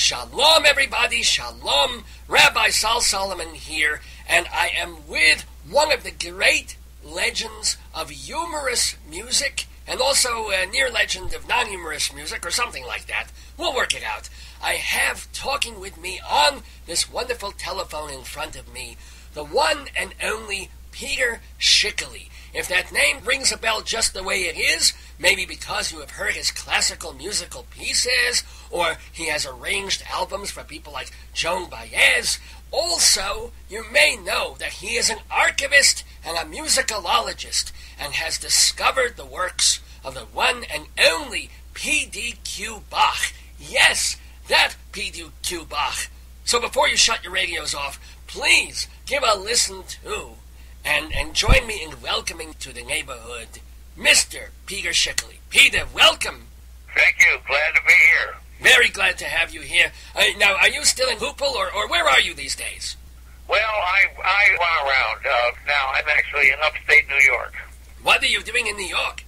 Shalom, everybody. Shalom. Rabbi Sal Solomon here, and I am with one of the great legends of humorous music, and also a near legend of non-humorous music, or something like that. We'll work it out. I have talking with me on this wonderful telephone in front of me, the one and only Peter Schickele. If that name rings a bell just the way it is, maybe because you have heard his classical musical pieces, or he has arranged albums for people like Joan Baez. Also, you may know that he is an archivist and a musicologist, and has discovered the works of the one and only PDQ Bach. Yes, that PDQ Bach. So before you shut your radios off, please give a listen to and join me in welcoming to the neighborhood Mr. Peter Schickele. Peter, welcome. Thank you. Glad to be here. Very glad to have you here. Now, are you still in Hoople, or where are you these days? Well, I went around. Now, I'm actually in upstate New York. What are you doing in New York?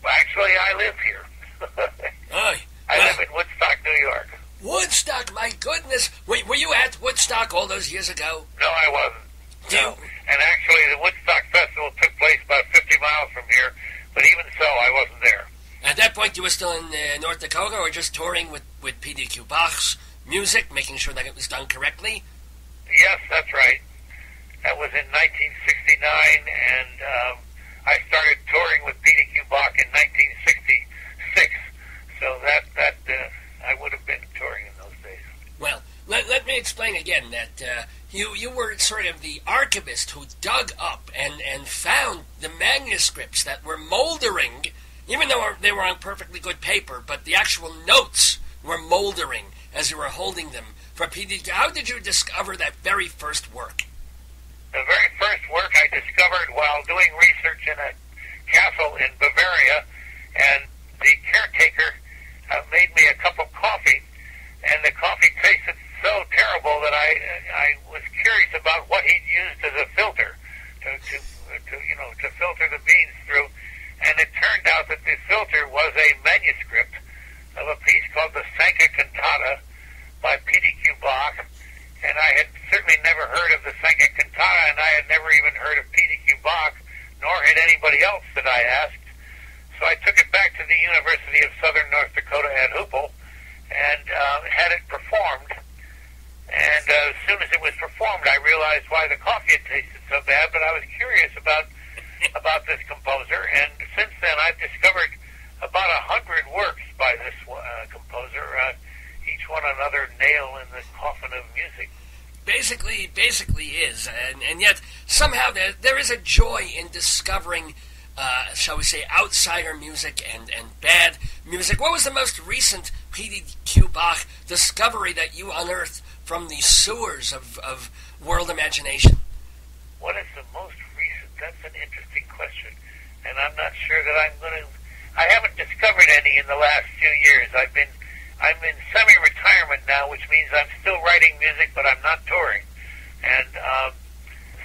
Well, actually, I live here. I live in Woodstock, New York. Woodstock, my goodness. Were you at Woodstock all those years ago? No, I wasn't. No. And actually, the Woodstock Festival took place about 50 miles from here, but even so, I wasn't there. At that point, you were still in North Dakota, or just touring with PDQ Bach's music, making sure that it was done correctly? Yes, that's right. That was in 1969, and I started touring with PDQ Bach in 1966. So that I would have been touring in those days. Well, let me explain again that you were sort of the archivist who dug up and found the manuscripts that were moldering, even though they were on perfectly good paper, but the actual notes were moldering as you were holding them for PDQ. How did you discover that very first work? The very first work I discovered while doing research in a castle in Bavaria, and the caretaker made me a cup of coffee, and the coffee tasted so terrible that I was curious about what he'd used as a filter to filter the beans through, and it turned out that the filter was a manuscript of a piece called the Sanka Cantata by PDQ Bach, and I had certainly never heard of the Sanka Cantata, and I had never even heard of PDQ Bach, nor had anybody else that I asked. So I took it back to the University of Southern North Dakota at Hoople and had it performed. And as soon as it was performed, I realized why the coffee had tasted so bad, but I was curious about this composer. And since then, I've discovered about 100 works by this composer, each one another nail in the coffin of music. Basically is, and yet somehow there is a joy in discovering shall we say, outsider music and bad music. What was the most recent PDQ Bach discovery that you unearthed from the sewers of world imagination? What is the most recent? That's an interesting question, and I'm not sure that I haven't discovered any in the last few years. I'm in semi-retirement now, which means I'm still writing music, but I'm not touring. And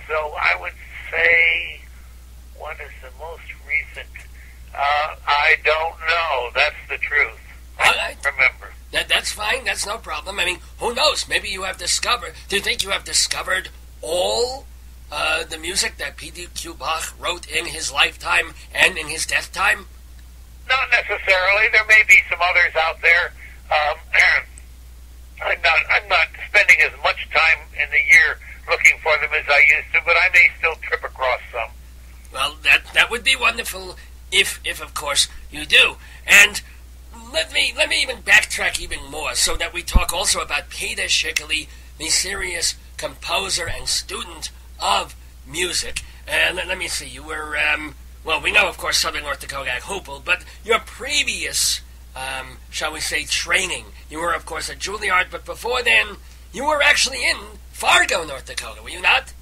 so I would say, what is the most recent? I don't know. That's the truth. I remember. That's fine. That's no problem. I mean, who knows? Maybe you have discovered. Do you think you have discovered all the music that PDQ Bach wrote in his lifetime and in his death time? Not necessarily. There may be some others out there. I'm not spending as much time in the year looking for them as I used to, but I may still trip across some. Well, that would be wonderful if of course you do. And let me even backtrack even more so that we talk also about Peter Schickele, the serious composer and student of music. And let me see, you were well, we know of course Southern North Dakota at Hoople, but your previous shall we say training, you were of course at Juilliard, but before then you were actually in Fargo, North Dakota, were you not?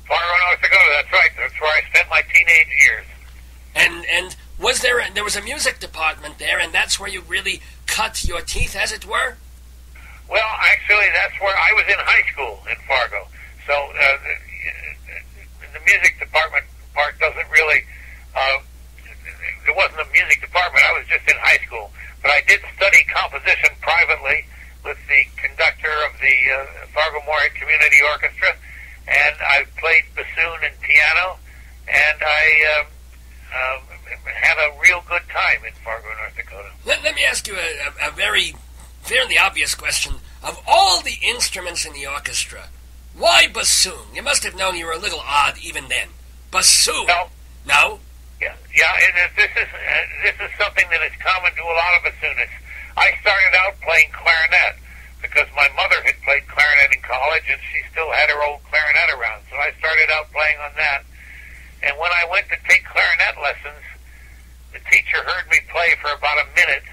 Fargo, North Dakota, that's right. That's where I spent my teenage years. And was there was a music department there, and that's where you really cut your teeth, as it were? Well, actually, that's where I was in high school in Fargo. So the music department part doesn't really, there wasn't a music department. I was just in high school. But I did study composition privately with the conductor Fargo Moorhead Community Orchestra, and I've played bassoon and piano, and I had a real good time in Fargo, North Dakota. Let me ask you a very fairly obvious question. Of all the instruments in the orchestra, why bassoon? You must have known you were a little odd even then. Bassoon? No. No? Yeah. This is something that is common to a lot of bassoonists. I started out playing clarinet because my mother had played clarinet in college, and she still had her old clarinet around. So I started out playing on that. And when I went to take clarinet lessons, the teacher heard me play for about a minute,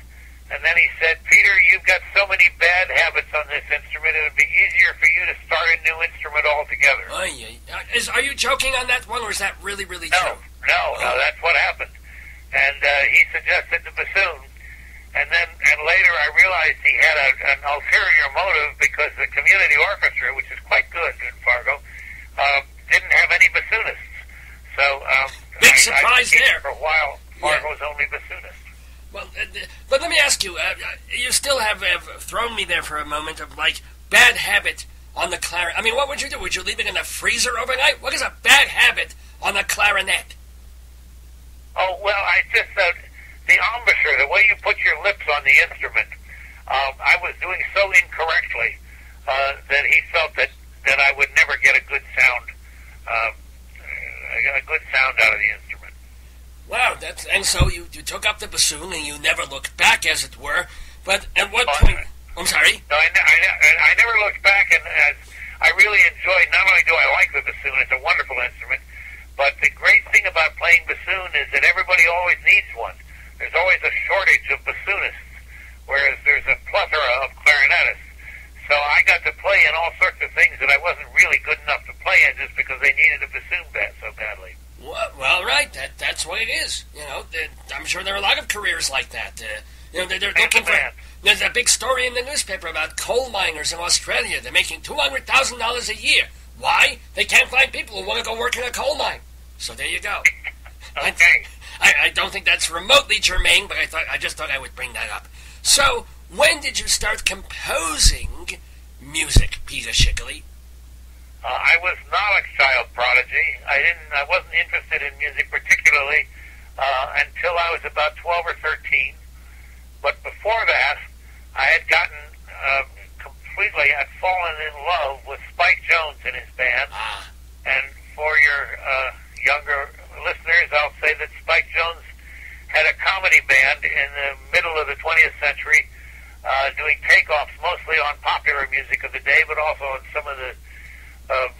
and then he said, "Peter, you've got so many bad habits on this instrument, it would be easier for you to start a new instrument altogether." Are you joking on that one, or is that really, really true? No, that's what happened. And he suggested the bassoon. And later I realized he had an ulterior motive because the community orchestra, which is quite good in Fargo, didn't have any bassoonists. So big surprise there. For a while, Fargo's only bassoonist. Well, but let me ask you, you still have thrown me there for a moment of, like, bad habit on the clarinet. I mean, what would you do? Would you leave it in the freezer overnight? What is a bad habit on the clarinet? Oh, well, I just, the embouchure, the way you put your lips on the instrument, I was doing so incorrectly that he felt that I would never get a good sound out of the instrument. Wow, and so you took up the bassoon and you never looked back, as it were. But at what point? I'm sorry. No, I never looked back, and I really enjoyed. Not only do I like the bassoon, it's a wonderful instrument, but the great thing about playing bassoon is that everybody always needs one. There's always a shortage of bassoonists, whereas there's a plethora of clarinetists. So I got to play in all sorts of things that I wasn't really good enough to play in just because they needed a bassoon so badly. Well, right. That's what it is. You know, I'm sure there are a lot of careers like that. They're looking for. There's a big story in the newspaper about coal miners in Australia. They're making $200,000 a year. Why? They can't find people who want to go work in a coal mine. So there you go. Okay. I don't think that's remotely germane, but I just thought I would bring that up. So, when did you start composing music, Peter Schickele? I was not a child prodigy. I wasn't interested in music particularly until I was about 12 or 13. But before that, I had gotten I'd fallen in love with Spike Jones and his band. And for your younger listeners, I'll say that Spike Jones had a comedy band in the middle of the 20th century, doing takeoffs mostly on popular music of the day, but also on some of the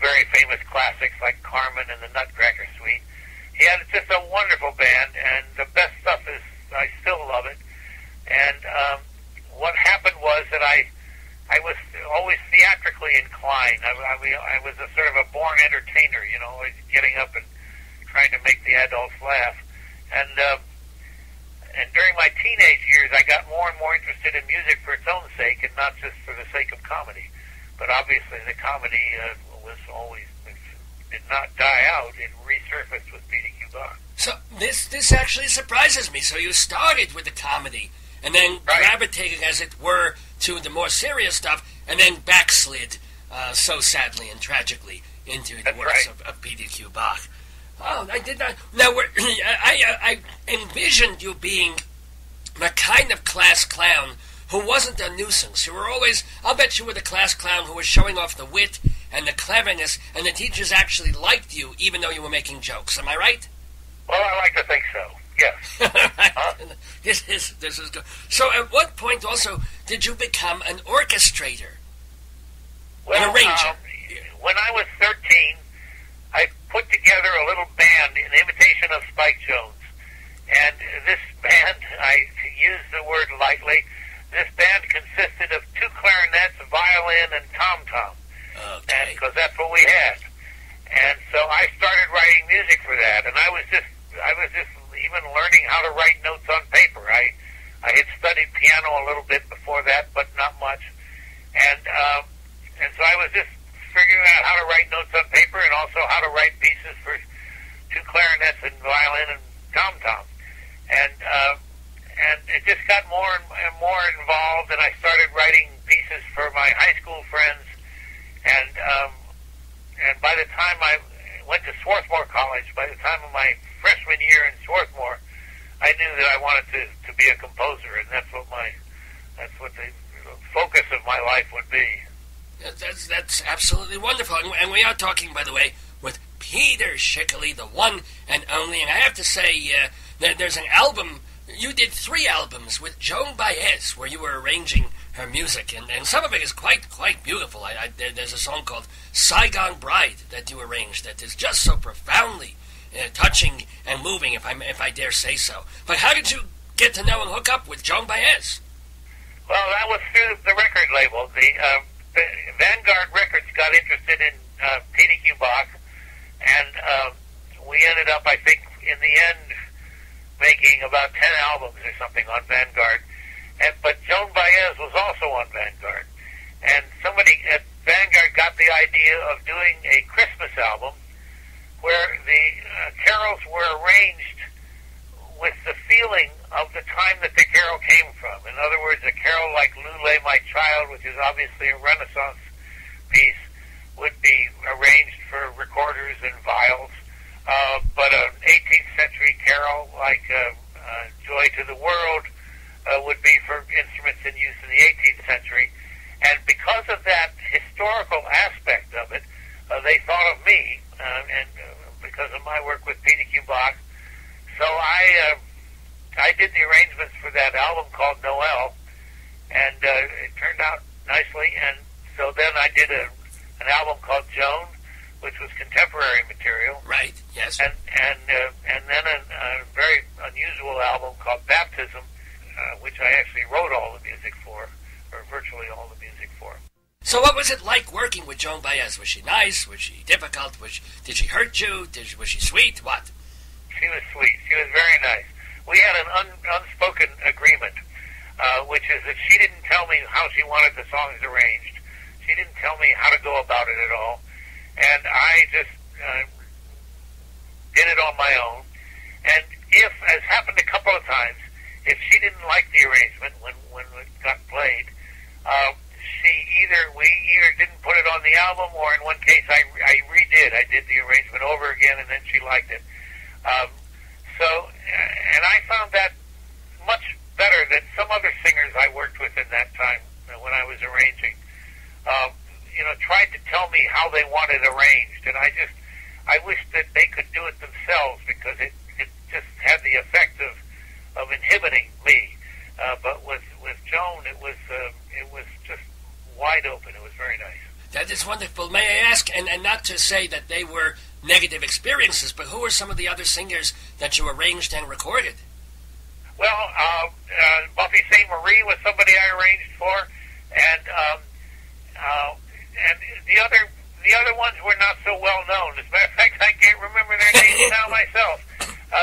very famous classics like Carmen and the Nutcracker Suite. He had just a wonderful band, and the best stuff is, I still love it. And what happened was that I was always theatrically inclined. I was a sort of a born entertainer, you know, always getting up and trying to make the adults laugh. And during my teenage years, I got more and more interested in music for its own sake and not just for the sake of comedy. But obviously the comedy did not die out. It resurfaced with PDQ Bach. So this actually surprises me. So you started with the comedy and then gravitated, as it were, to the more serious stuff, and then backslid so sadly and tragically into the works of PDQ Bach. Oh, I did not. Now, I envisioned you being the kind of class clown who wasn't a nuisance. You were always, I'll bet you were the class clown who was showing off the wit and the cleverness, and the teachers actually liked you, even though you were making jokes. Am I right? Well, I like to think so, yes. This is good. So at what point also did you become an orchestrator? Well, an arranger? When I was 13, I put together a little band in imitation of Spike Jones. And this band, I use the word lightly, this band consisted of 2 clarinets, a violin, and tom-tom. Okay. Because that's what we had. And so I started writing music for that, and I was just even learning how to write notes on paper. I had studied piano a little bit before that, but not much. And so I was just figuring out how to write notes on paper and also how to write pieces for 2 clarinets and violin and tom-tom. And it just got more and more involved, and I started writing pieces for my high school friends focus of my life would be. That's absolutely wonderful. And we are talking, by the way, with Peter Schickele, the one and only. And I have to say, there's an album. You did 3 albums with Joan Baez, where you were arranging her music, and some of it is quite beautiful. There's a song called Saigon Bride that you arranged that is just so profoundly touching and moving, if I dare say so. But how did you get to know and hook up with Joan Baez? Well, that was through the record label. The Vanguard Records got interested in PDQ Bach, and we ended up, I think, in the end, making about 10 albums or something on Vanguard. But Joan Baez was also on Vanguard. And somebody at Vanguard got the idea of doing a Christmas album where the carols were arranged with the feeling of the time that the carol came from. In other words, a carol like Lulay, My Child, which is obviously a Renaissance piece, would be arranged for recorders and viols. But an 18th century carol like Joy to the World would be for instruments in use in the 18th century. And because of that historical aspect of it, they thought of me, and because of my work with PDQ Bach. So I did the arrangements for that album called Noel, and it turned out nicely. And so then I did an album called Joan, which was contemporary material. Right. Yes. And then a very unusual album called Baptism, which I actually wrote all the music for, or virtually all the music for. So what was it like working with Joan Baez? Was she nice? Was she difficult? Did she hurt you? Was she sweet? What? She was sweet. She was very nice. We had an unspoken agreement, which is that she didn't tell me how she wanted the songs arranged. She didn't tell me how to go about it at all. And I just did it on my own. And if, as happened a couple of times, if she didn't like the arrangement when it got played, we either didn't put it on the album, or in one case I redid. I did the arrangement over again, and then she liked it. And I found that much better than some other singers I worked with in that time when I was arranging. Tried to tell me how they wanted arranged, and I wish that they could do it themselves, because it just had the effect of inhibiting me. But with Joan, it was just wide open. It was very nice. That is wonderful. May I ask, and not to say that they were negative experiences, but who were some of the other singers that you arranged and recorded? Well, Buffy St. Marie was somebody I arranged for, and the other ones were not so well known. As a matter of fact, I can't remember their names now myself.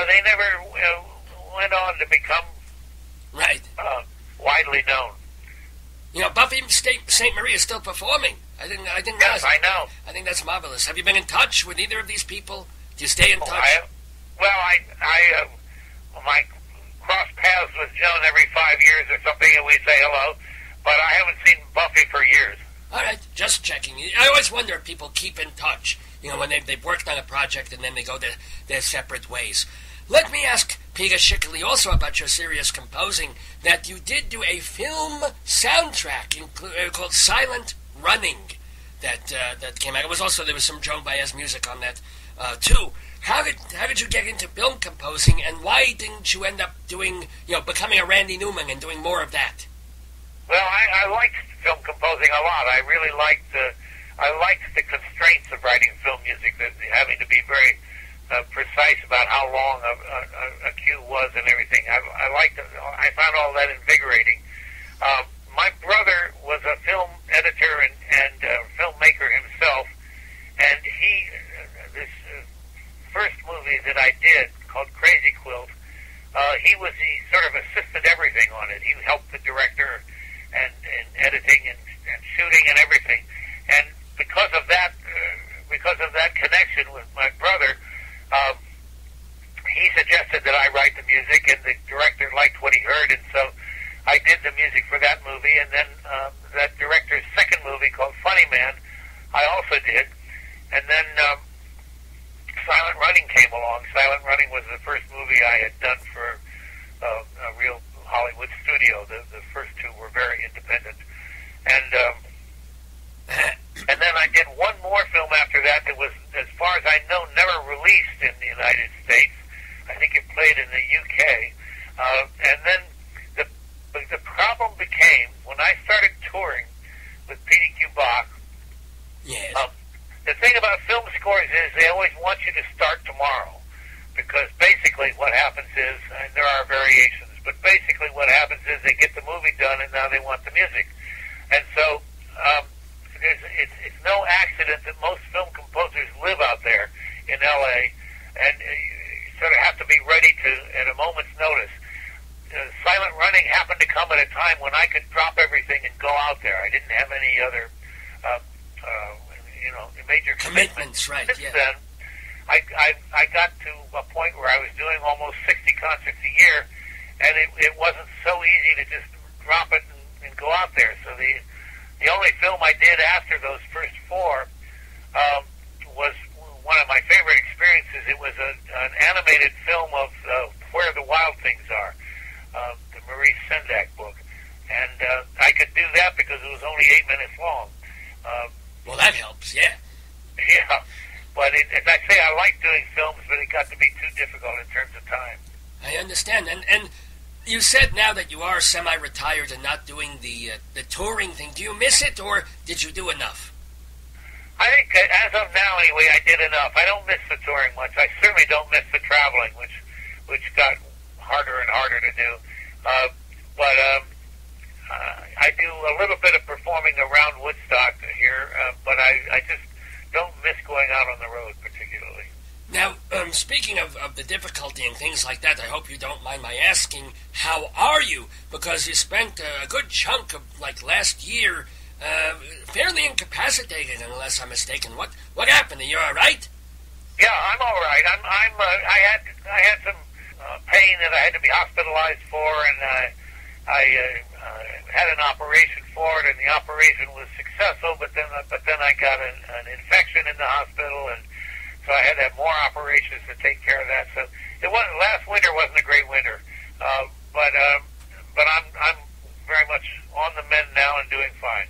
They never went on to become widely known. Buffy St. Marie is still performing. I didn't Yes, I know. I think that's marvelous. Have you been in touch with either of these people? Do you stay in touch? I cross paths with Joan every 5 years or something, and we say hello. But I haven't seen Buffy for years. All right, just checking. I always wonder if people keep in touch, when they've worked on a project and then they go their separate ways. Let me ask Peter Schickele also about your serious composing, that you did do a film soundtrack called Silent Running that came out. There was some Joan Baez music on that too. How did you get into film composing, and why didn't you end up doing, becoming a Randy Newman and doing more of that? Well, I liked film composing a lot. I really liked the constraints of writing film music, that having to be very precise about how long a cue was and everything. I found all that invigorating. My brother was a film editor and filmmaker himself, and this first movie that I did, called Crazy Quilt, he sort of assisted everything on it. He helped the director and editing and shooting and everything. And because of that connection with my brother, he suggested that I write the music, and the director liked what he heard, and so I did the music for that movie. And then that director's second movie, called Funny Man, I also did. And then Silent Running came along. Silent Running was the first movie I had done for a real Hollywood studio. The first two were very independent. touring with PDQ Bach. Yes. The thing about film scores is they always want you to start tomorrow, because basically what happens is, and there are variations, but basically what happens is they get the movie done and now they want the music. And so it's no accident that most film composers live out there in L.A., and you sort of have to be ready to, at a moment's notice. Silent running happened to come at a time when I could drop everything and go out there. I didn't have any other major commitments, right? Since yeah. then, I got to a point where I was doing almost 60 concerts a year, and it wasn't so easy to just drop it and go out there. So the only film I did after those first four was one of my favorite experiences. It was an animated film of Where the Wild Things Are, the Maurice Sendak book, and I could do that because it was only 8 minutes long. Well, that helps, yeah. Yeah, but as I say, I like doing films, but it got to be too difficult in terms of time. I understand, and you said now that you are semi-retired and not doing the touring thing. Do you miss it, or did you do enough? I think, as of now anyway, I did enough. I don't miss the touring much. I certainly don't miss the traveling, which got harder and harder to do. But I do a little bit of performing around Woodstock here, but I just don't miss going out on the road particularly. Now, speaking of the difficulty and things like that, I hope you don't mind my asking, how are you? Because you spent a good chunk of, last year, fairly incapacitated, unless I'm mistaken. What happened? Are you all right? Yeah, I'm all right. I had some pain that I had to be hospitalized for, and I had an operation for it, and the operation was successful. But then I got an infection in the hospital, and so I had to have more operations to take care of that. So last winter wasn't a great winter, but I'm very much on the mend now and doing fine.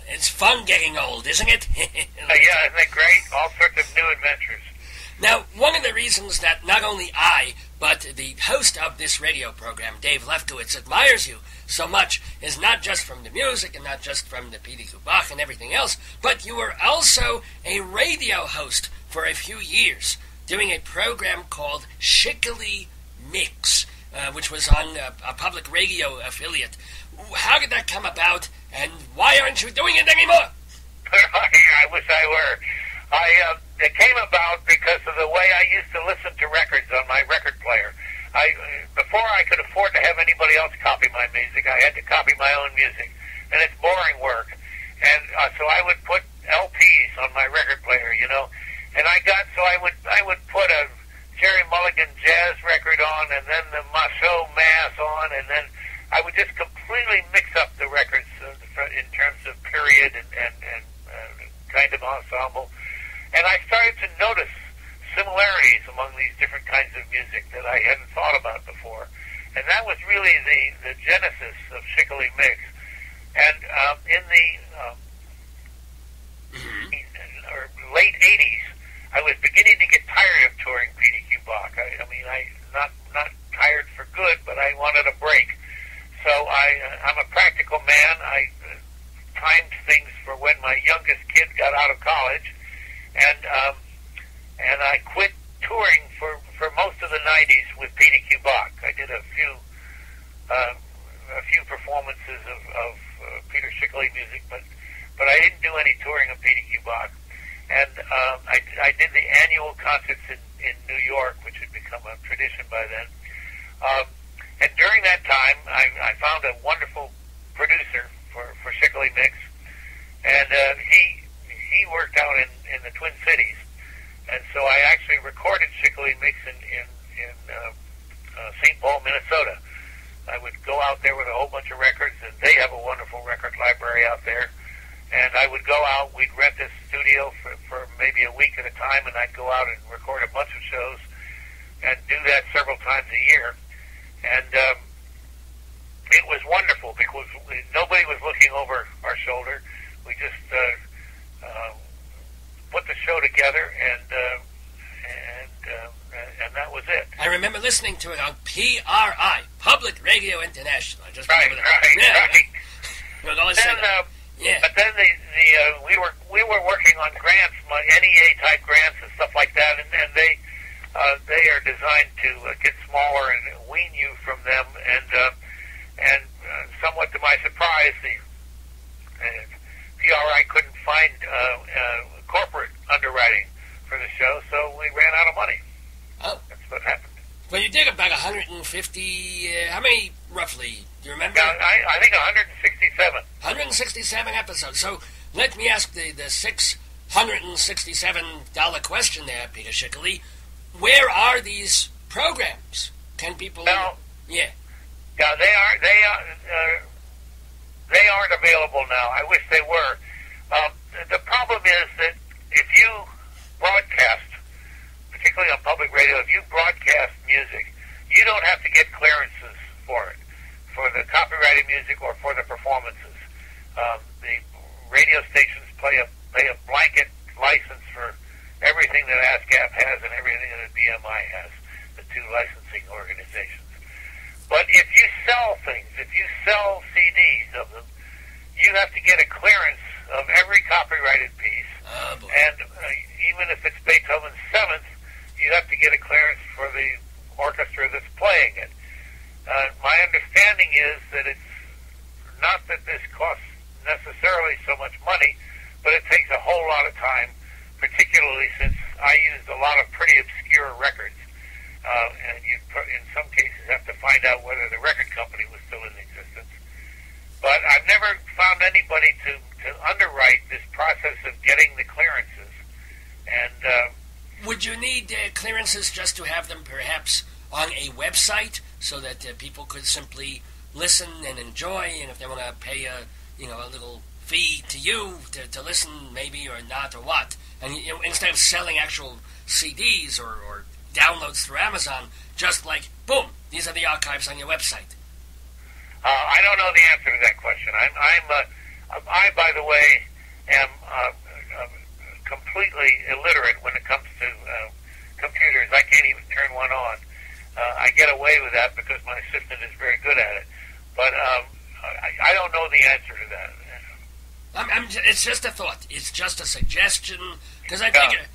It's fun getting old, isn't it? Yeah, isn't it great? All sorts of new adventures. Now, one of the reasons that not only I, but the host of this radio program, Dave Lefkowitz, admires you so much is not just from the music and not just from the PDQ Bach and everything else, but you were also a radio host for a few years, doing a program called Schickele Mix, which was on a public radio affiliate. How did that come about, and why aren't you doing it anymore? I wish I were. It came about because of the way I used to listen to records on my record player. Before I could afford to have anybody else copy my music, I had to copy my own music, and it's boring work. And so I would put LPs on my record player, and I would put a Jerry Mulligan jazz record on, and then the Macho Mass on, and then I would just completely mix up the records in terms of period and kind of ensemble. And I started to notice similarities among these different kinds of music that I hadn't thought about before. And that was really the genesis of Schickele Mix. And in the late 80s, I was beginning to get tired of touring PDQ Bach. I mean, not tired for good, but I wanted a break. So I'm a practical man. I timed things for when my youngest kid got out of college. And I quit touring for most of the 90s with PDQ Bach. I did a few performances of Peter Schickele music, but I didn't do any touring of PDQ Bach. And I did the annual concerts in New York, which had become a tradition by then. And during that time, I found a wonderful producer for Schickele Mix, and he worked out in the Twin Cities, and so I actually recorded Schickele Mix in St. Paul, Minnesota. I would go out there with a whole bunch of records, and they have a wonderful record library out there, and I would go out, we'd rent this studio for maybe a week at a time, and I'd go out and record a bunch of shows, and do that several times a year, and it was wonderful because nobody was looking over our shoulder. We just put the show together, and that was it. I remember listening to it on PRI, Public Radio International. I just right. remember that. Right. No, no, yeah. But then we were working on grants, NEA type grants and stuff like that, and they are designed to get smaller and wean you from them. And somewhat to my surprise, the PRI couldn't find corporate underwriting for the show, so we ran out of money. Oh, that's what happened. Well, you did about 150. How many roughly? Do you remember? I think 167. 167 episodes. So let me ask the $667 question there, Peter Schickele. Where are these programs? Can people? Well, yeah, they aren't available now. I wish they were. The problem is that if you broadcast, particularly on public radio, if you broadcast music, you don't have to get clearances for it, for the copyrighted music or for the performances. The radio stations pay a blanket license for everything that ASCAP has and everything that BMI has, the two licensing organizations. But if you sell things, if you sell CDs of them, you have to get a clearance of every copyrighted piece. And even if it's Beethoven's Seventh, you have to get a clearance for the orchestra that's playing it. My understanding is that it's not that this costs necessarily so much money, but it takes a whole lot of time, particularly since I used a lot of pretty obscure records. And you, in some cases, have to find out whether the record company was still in existence. But I've never found anybody to underwrite this process of getting the clearances. And would you need clearances just to have them perhaps on a website so that people could simply listen and enjoy, and if they want to pay a little fee to you to listen maybe or not or what, and instead of selling actual CDs or downloads through Amazon, just like boom, these are the archives on your website? I don't know the answer to that question. I by the way, am completely illiterate when it comes to computers. I can't even turn one on. I get away with that because my assistant is very good at it. But I don't know the answer to that. It's just a thought. It's just a suggestion. Because I figure,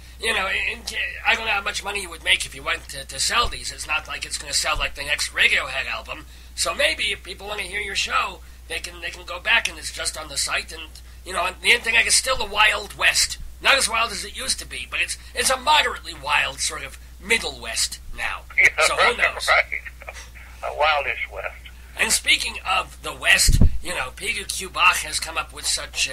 I don't know how much money you would make if you went to sell these. It's not like it's going to sell like the next Radiohead album. So maybe if people want to hear your show, they can go back and it's just on the site. And the internet is still the Wild West. Not as wild as it used to be, but it's a moderately wild sort of Middle West now. Yeah, so who knows? Right. A wildish West. And speaking of the West, PDQ Bach has come up with such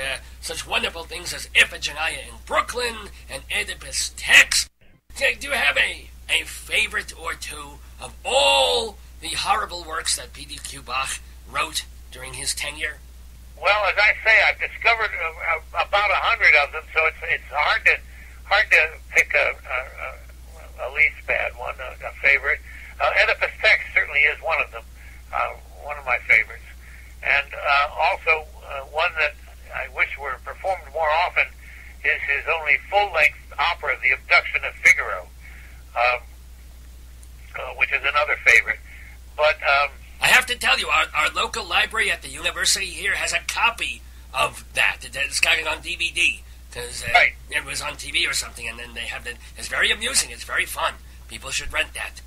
wonderful things as Iphigenia in Brooklyn and Oedipus Text. Do you have a favorite or two of all the horrible works that PDQ Bach wrote during his tenure? Well, as I say, I've discovered about 100 of them, so it's hard to pick a least bad one, a favorite. Oedipus Text certainly is one of them, one of my favorites. And also one that I wish were performed more often is his only full-length opera, The Abduction of Figaro, which is another favorite. But I have to tell you, our local library at the university here has a copy of that. It's got it on DVD because right. It was on TV or something, and then they have it. It's very amusing. It's very fun. People should rent that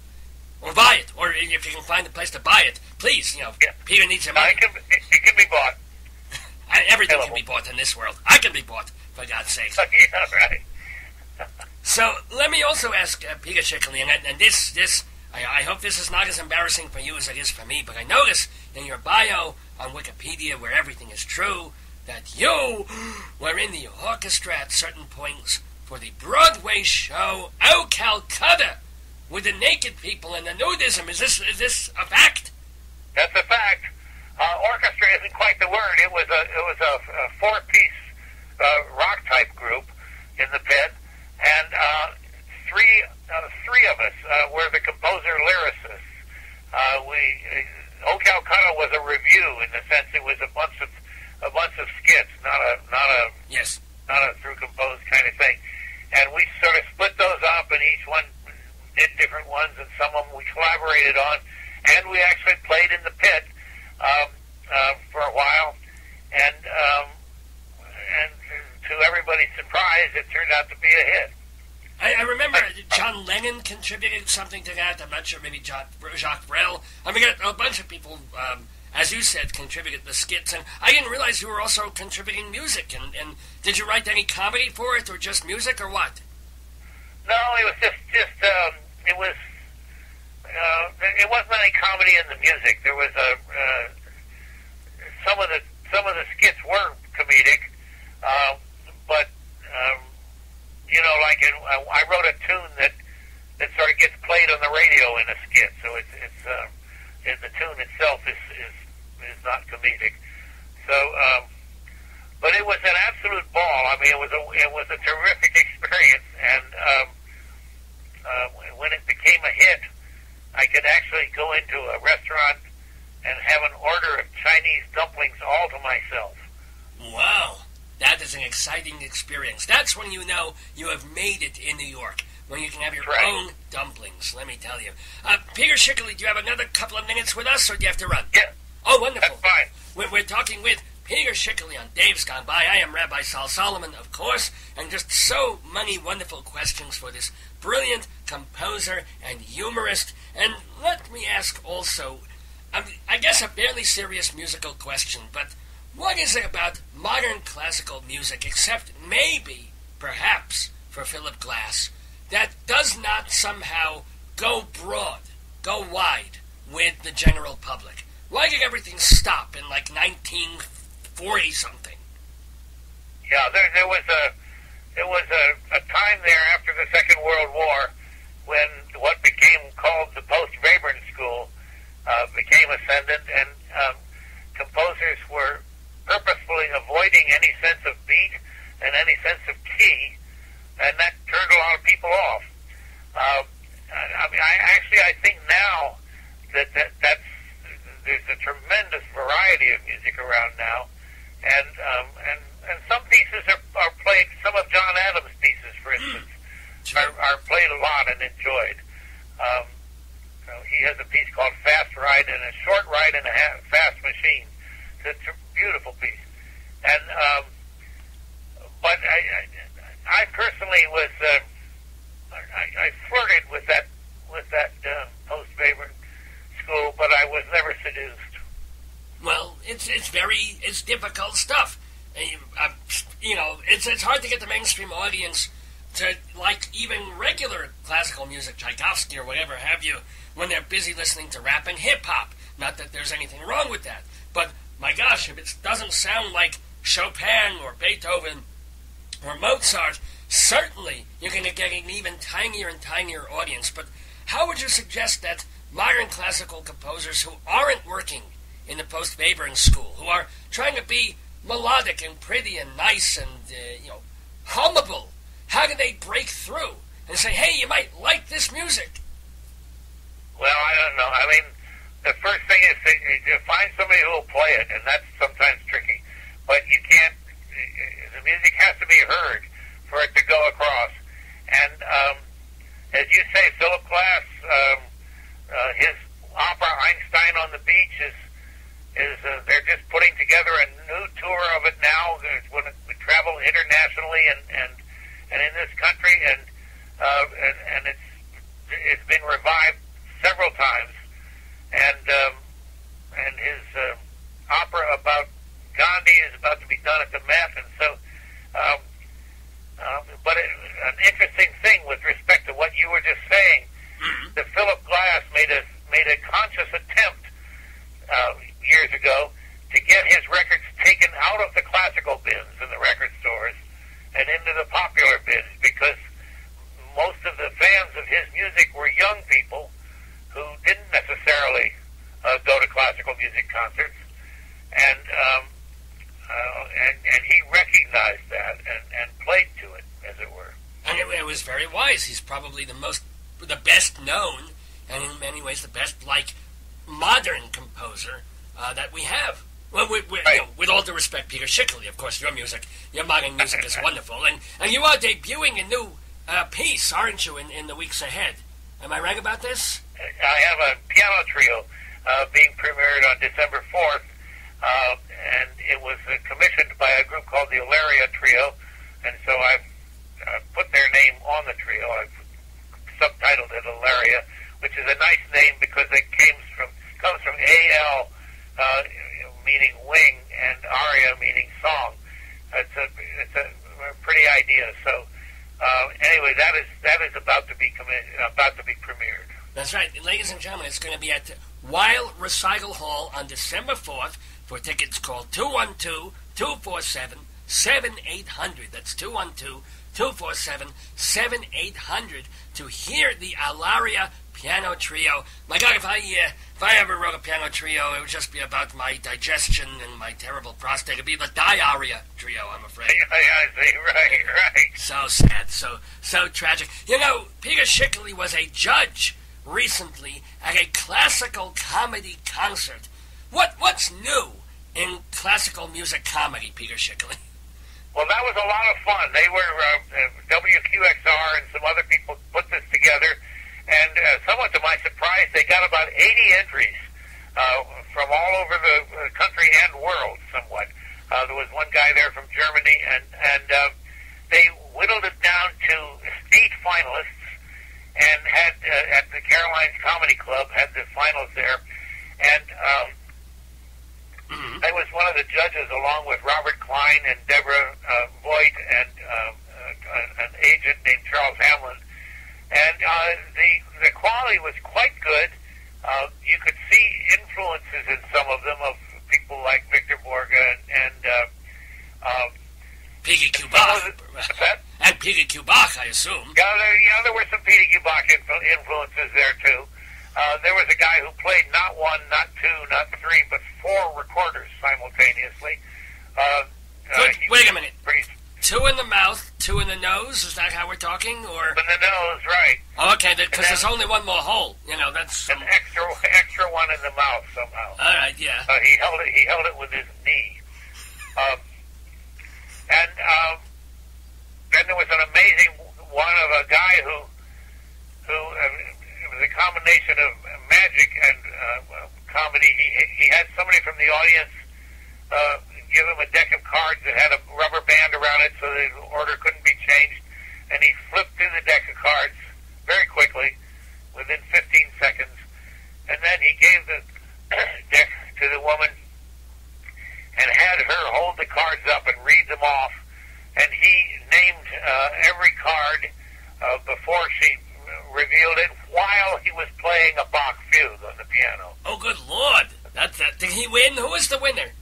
or buy it, or if you can find a place to buy it, please. Yeah. Peter needs some money. It can be bought. Everything can be bought in this world. I can be bought, for God's sake. Yeah, right. So let me also ask Peter Schickele, and this. I hope this is not as embarrassing for you as it is for me, but I notice in your bio on Wikipedia, where everything is true, that you were in the orchestra at certain points for the Broadway show Oh Calcutta with the naked people and the nudism. Is this a fact? That's a fact. Orchestra isn't quite the word. It was a four-piece rock type group in the pit, and three of us were the composer lyricists. O Calcutta was a review in the sense it was a bunch of skits, not a through composed kind of thing. And we sort of split those up, and each one did different ones, and some of them we collaborated on, and we actually played in the pit for a while. And and to everybody's surprise, it turned out to be a hit. I remember John Lennon contributed something to that. I'm not sure, maybe Jacques Brel. I mean, a bunch of people, as you said, contributed the skits. And I didn't realize you were also contributing music. And did you write any comedy for it, or just music, or what? No, it was it wasn't any comedy in the music. There was some of the skits were comedic, but like I wrote a tune that sort of gets played on the radio in a skit, so it's the tune itself is not comedic. So, but it was an absolute ball. I mean, it was a terrific experience, and when it became a hit, I could actually go into a restaurant and have an order of Chinese dumplings all to myself. Wow. That is an exciting experience. That's when you know you have made it in New York, when you can have your own dumplings, let me tell you. Peter Schickele, do you have another couple of minutes with us, or do you have to run? Yeah. Oh, wonderful. That's fine. We're talking with Peter Schickele on Dave's Gone By. I am Rabbi Sal Solomon, of course, and just so many wonderful questions for this brilliant composer and humorist. And let me ask also, I guess a fairly serious musical question, but what is it about modern classical music, except maybe, perhaps, for Philip Glass, that does not somehow go broad, go wide with the general public? Why did everything stop in like 1940-something? Yeah, there was a time there after the Second World War when what became called the post-Webern school became ascendant, and composers were purposefully avoiding any sense of beat and any sense of key, and that turned a lot of people off. I think now that there's a tremendous variety of music around now, and some pieces are played. Some of John Adams' pieces, for instance, are played a lot and enjoyed. He has a piece called Fast Ride and a Short Ride in a Fast Machine. It's a beautiful piece, and but I personally was I flirted with that post-Webern school, but I was never seduced. Well, it's difficult stuff. It's hard to get the mainstream audience to like even regular classical music, Tchaikovsky or whatever have you, when they're busy listening to rap and hip-hop. Not that there's anything wrong with that, but my gosh, if it doesn't sound like Chopin or Beethoven or Mozart, certainly you're going to get an even tinier and tinier audience. But how would you suggest that modern classical composers who aren't working in the post-Webern school, who are trying to be melodic and pretty and nice and, hummable, how do they break through and say, hey, you might like this music? Well, I don't know. I mean, the first thing is to find somebody who will play it, and that's sometimes tricky. But you can't, the music has to be heard for it to go across. And as you say, Philip Glass, his opera Einstein on the Beach is they're just putting together a new tour of it now. We travel internationally and in this country, and it's been revived several times. And his opera about Gandhi is about to be done at the Met, and so. But an interesting thing with respect to what you were just saying, that Philip Glass made a conscious attempt years ago to get his records taken out of the classical bins in the record stores and into the popular bins, because most of the fans of his music were young people who didn't necessarily go to classical music concerts, and he recognized that and played to it, as it were. And it was very wise. He's probably the best known, and in many ways the best modern composer that we have. Well, with all due respect, Peter Schickele, of course, your modern music is wonderful, and you are debuting a new piece, aren't you, in the weeks ahead? Am I right about this? I have a piano trio being premiered on December 4th and it was commissioned by a group called the Ilaria Trio, and so I've put their name on the trio. I've subtitled it Ilaria, which is a nice name because it comes from A-L, meaning wing, and aria meaning song. It's a pretty idea. So anyway, that is about to be premiered. That's right, ladies and gentlemen. It's going to be at Weil Recital Hall on December 4th. For tickets, call 212-247-7800. That's 212-247-7800 to hear the Ilaria Piano Trio. My God, if I ever wrote a piano trio, it would just be about my digestion and my terrible prostate. It'd be the Diarrhea Trio, I'm afraid. I see, right. So sad, so tragic. You know, Peter Schickele was a judge recently at a classical comedy concert. What's new in classical music comedy, Peter Schickele? Well, that was a lot of fun. They were WQXR and some other people put this together, and somewhat to my surprise, they got about 80 entries from all over the country and world. Somewhat. There was one guy there from Germany, and they whittled it down to 8 finalists, and had at the Carolines Comedy Club had the finals there, and I was one of the judges along with Robert Klein and Deborah Voigt and an agent named Charles Hamlin, and the quality was quite good. You could see influences in some of them of people like Victor Borga and PDQ Bach. And PDQ Bach, I assume. Yeah, there were some PDQ Bach influences there, too. There was a guy who played not 1, not 2, not 3, but 4 recorders simultaneously. Wait a minute. 2 in the mouth, 2 in the nose? Is that how we're talking? Or in the nose, right. Oh, okay, because there's only one more hole. You know, that's... An extra one in the mouth, somehow. All right, yeah. He held it with his knee. And then there was an amazing one of a guy who it was a combination of magic and comedy. He had somebody from the audience give him a deck of cards that had a rubber band around it so the order couldn't be changed, and he flipped through the deck of cards very quickly, within 15 seconds, and then he gave the deck to the woman and had her hold the cards up and read them off, and he named every card before she revealed it while he was playing a Bach fugue on the piano. Oh, good Lord! Did he win? Who was the winner?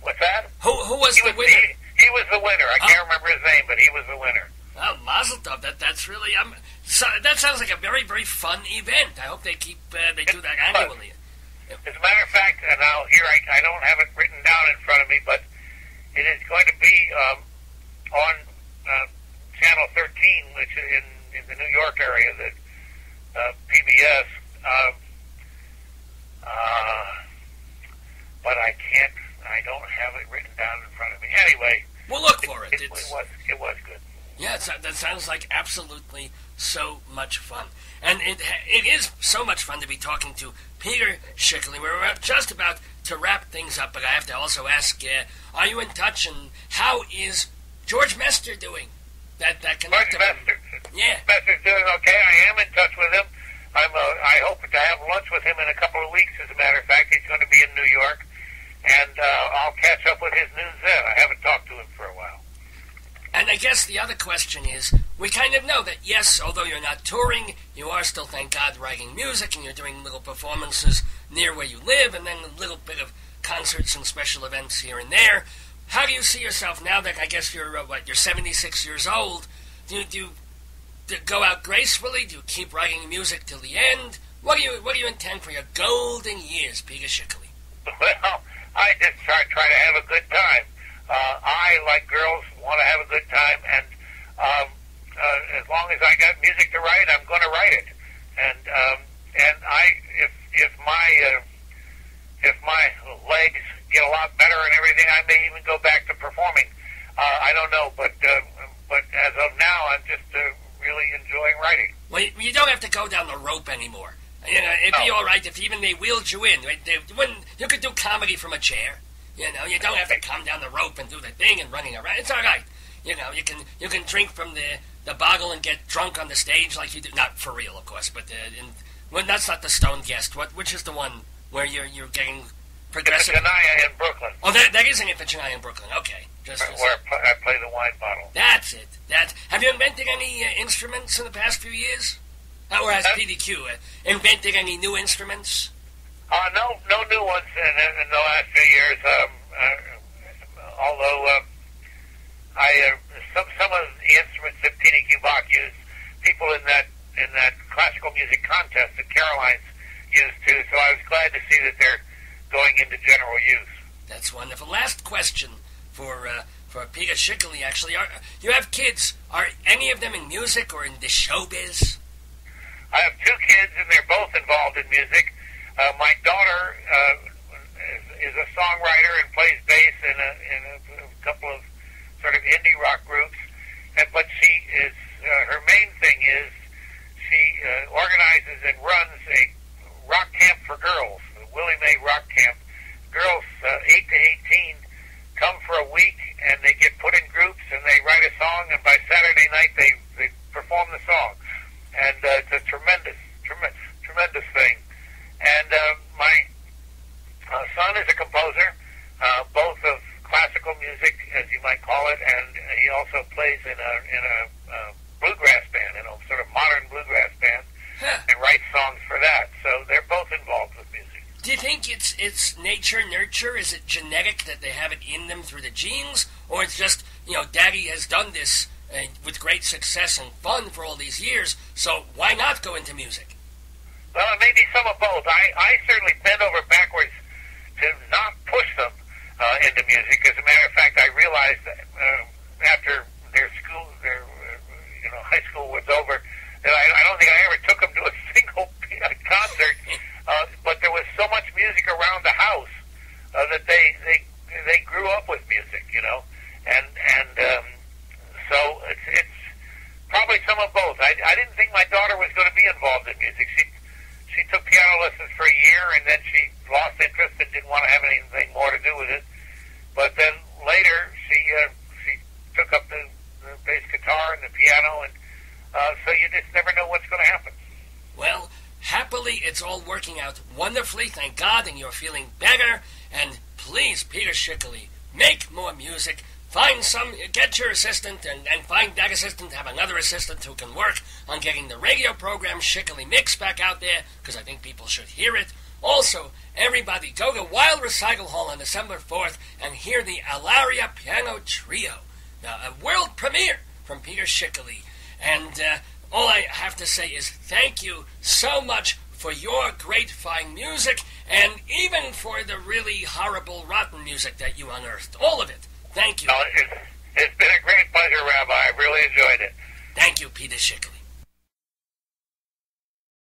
What's that? Who was the winner? He was the winner. I can't remember his name, but he was the winner. Oh, Mazel Tov. That's really that sounds like a very, very fun event. I hope they do that annually. As a matter of fact, and I don't have it written down in front of me, but it is going to be on Channel 13, which is in the New York area, the PBS. But I don't have it written down in front of me. Anyway, we'll look for it. It was good. Yeah, that sounds like absolutely so much fun. And it is so much fun to be talking to Peter Schickele. We're just about to wrap things up, but I have to also ask, are you in touch, and how is George Mester doing? That connected. George Mester? Yeah. Mester's doing okay. I am in touch with him. I hope to have lunch with him in a couple of weeks, as a matter of fact. He's going to be in New York, and I'll catch up with his news then. I haven't talked to him for a while. And I guess the other question is, we kind of know that, yes, although you're not touring, you are still, thank God, writing music, and you're doing little performances near where you live, and then a little bit of concerts and special events here and there. How do you see yourself now that I guess you're 76 years old? Do you go out gracefully? Do you keep writing music till the end? What do you intend for your golden years, Peter Schickele? Well, I just try to have a good time. I, like girls, want to have a good time, and as long as I got music to write, I'm going to write it. And if my legs get a lot better and everything, I may even go back to performing. I don't know, but as of now, I'm just really enjoying writing. Well, you don't have to go down the rope anymore. You know, it'd be all right if even they wheeled you in. Right? You could do comedy from a chair. You know, you don't have to come down the rope and do the thing and running around. It's all right. You know, you can drink from the bottle and get drunk on the stage like you do. Not for real, of course, but well, that's not the Stone Guest. Which is the one where you're getting progressive? Iphigenia in Brooklyn. Oh, that is an Iphigenia in Brooklyn. Okay. Where I play the wine bottle. That's it. Have you invented any instruments in the past few years? Or has PDQ invented any new instruments? No new ones in the last few years. Although some of the instruments that PDQ Bach used, people in that classical music contest that Caroline's used too. So I was glad to see that they're going into general use. That's wonderful. Last question for Peter Schickele. Actually, you have kids? Are any of them in music or in the showbiz? I have two kids, and they're both involved in music. My daughter is a songwriter and plays bass in a couple of sort of indie rock groups. But she is her main thing is she organizes and runs a rock camp for girls, the Willie Mae Rock Camp. Girls 8 to 18 come for a week, and they get put in groups, and they write a song, and by Saturday night they perform the song. And it's a tremendous thing. And my son is a composer, both of classical music, as you might call it, and he also plays in a bluegrass band, sort of modern bluegrass band, and writes songs for that. So they're both involved with music. Do you think it's nature, nurture? Is it genetic that they have it in them through the genes? Or it's just, Daddy has done this with great success and fun for all these years, so why not go into music? Well, it may be some of both. I certainly bent over backwards to not push them into music. As a matter of fact, I realized that after their high school was over, that I don't think I ever took them to a single concert. But there was so much music around the house that they grew up with music, and so it's probably some of both. I didn't think my daughter was going to be involved in music. She took piano lessons for a year, and then she lost interest and didn't want to have anything more to do with it. But then later, she took up the bass guitar and the piano, and so you just never know what's going to happen. Well, happily, it's all working out wonderfully, thank God, and you're feeling better. And please, Peter Schickele, make more music. Get your assistant, and find that assistant, have another assistant who can work on getting the radio program Schickele Mix back out there, because I think people should hear it. Also, everybody, go to Wild Recital Hall on December 4th and hear the Alaria Piano Trio, a world premiere from Peter Schickele. And all I have to say is thank you so much for your great fine music, and even for the really horrible, rotten music that you unearthed. All of it. Thank you. It's been a great pleasure, Rabbi. I really enjoyed it. Thank you, Peter Schickele.